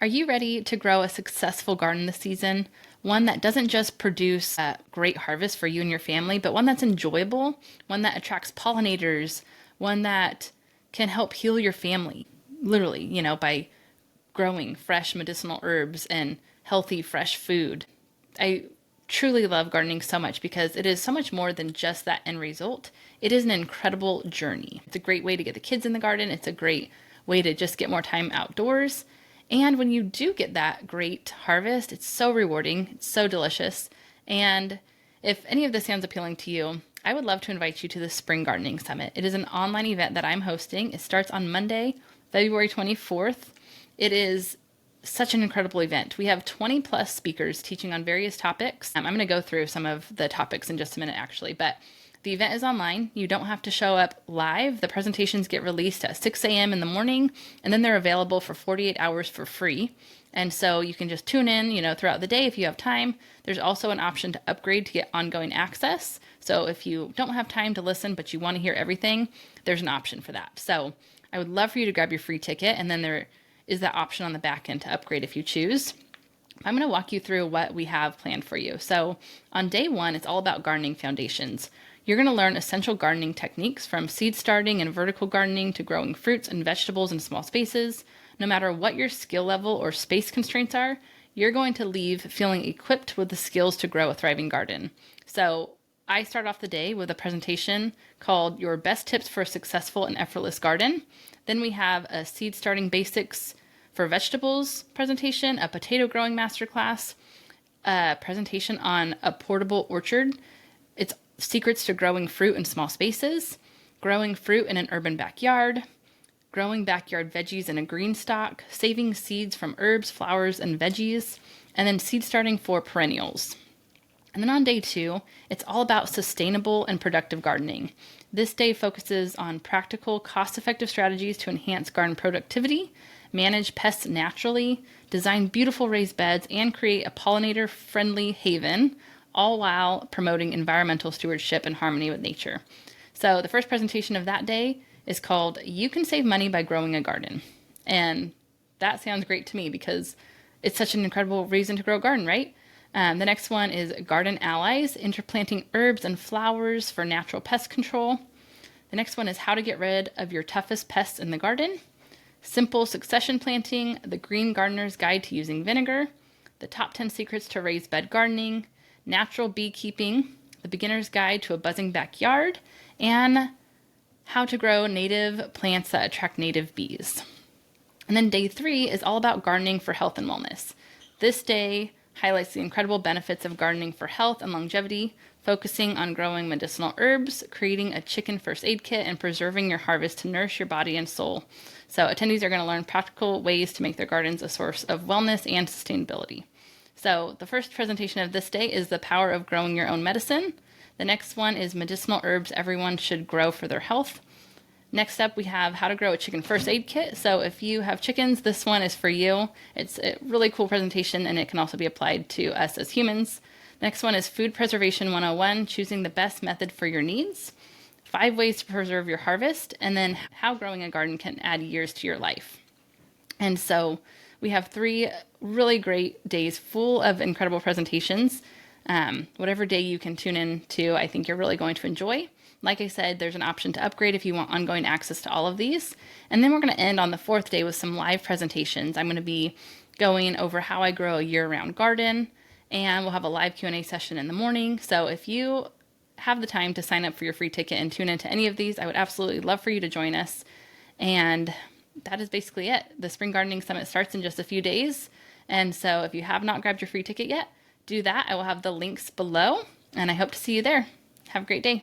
Are you ready to grow a successful garden this season? One that doesn't just produce a great harvest for you and your family, but one that's enjoyable, one that attracts pollinators, one that can help heal your family, literally, by growing fresh medicinal herbs and healthy, fresh food. I truly love gardening so much because it is so much more than just that end result. It is an incredible journey. It's a great way to get the kids in the garden. It's a great way to just get more time outdoors. And when you do get that great harvest, it's so rewarding, it's so delicious. And if any of this sounds appealing to you, I would love to invite you to the Spring Gardening Summit. It is an online event that I'm hosting. It starts on Monday, February 24th. It is such an incredible event. We have 20 plus speakers teaching on various topics. I'm going to go through some of the topics in just a minute, actually, but the event is online. You don't have to show up live. The presentations get released at 6 a.m. in the morning, and then they're available for 48 hours for free. And so you can just tune in, throughout the day if you have time. There's also an option to upgrade to get ongoing access. So if you don't have time to listen, but you want to hear everything, there's an option for that. So I would love for you to grab your free ticket, and then there is that option on the back end to upgrade if you choose. I'm going to walk you through what we have planned for you. So on day one, it's all about gardening foundations. You're going to learn essential gardening techniques from seed starting and vertical gardening to growing fruits and vegetables in small spaces. No matter what your skill level or space constraints are, you're going to leave feeling equipped with the skills to grow a thriving garden. So I start off the day with a presentation called Your Best Tips for a Successful and Effortless Garden. Then we have a seed starting basics for vegetables presentation, a potato growing masterclass, a presentation on a portable orchard. It's secrets to growing fruit in small spaces, growing fruit in an urban backyard, growing backyard veggies in a green stock, saving seeds from herbs, flowers, and veggies, and then seed starting for perennials. And then on day two, it's all about sustainable and productive gardening. This day focuses on practical, cost-effective strategies to enhance garden productivity, manage pests naturally, design beautiful raised beds, and create a pollinator-friendly haven, all while promoting environmental stewardship and harmony with nature. So the first presentation of that day is called You Can Save Money by Growing a Garden. And that sounds great to me because it's such an incredible reason to grow a garden, right? The next one is Garden Allies, interplanting herbs and flowers for natural pest control. The next one is How to Get Rid of Your Toughest Pests in the Garden. Simple Succession Planting, The Green Gardener's Guide to Using Vinegar. The Top 10 Secrets to Raised Bed Gardening. Natural Beekeeping, The Beginner's Guide to a Buzzing Backyard, and How to Grow Native Plants That Attract Native Bees. And then day three is all about gardening for health and wellness. This day highlights the incredible benefits of gardening for health and longevity, focusing on growing medicinal herbs, creating a chicken first aid kit, and preserving your harvest to nourish your body and soul. So attendees are going to learn practical ways to make their gardens a source of wellness and sustainability. So the first presentation of this day is The Power of Growing Your Own Medicine. The next one is Medicinal Herbs Everyone Should Grow for Their Health. Next up, we have How to Grow a Chicken First Aid Kit. So if you have chickens, this one is for you. It's a really cool presentation, and it can also be applied to us as humans. Next one is Food Preservation 101, Choosing the Best Method for Your Needs. 5 ways to preserve your harvest, and then how growing a garden can add years to your life. And so we have 3 really great days full of incredible presentations. Whatever day you can tune in to, I think you're really going to enjoy. Like I said, there's an option to upgrade if you want ongoing access to all of these. And then we're going to end on the 4th day with some live presentations. I'm going to be going over how I grow a year-round garden, and we'll have a live Q&A session in the morning. So if you have the time to sign up for your free ticket and tune into any of these, I would absolutely love for you to join us. And that is basically it. The Spring Gardening Summit starts in just a few days. And so if you have not grabbed your free ticket yet, do that. I will have the links below, and I hope to see you there. Have a great day.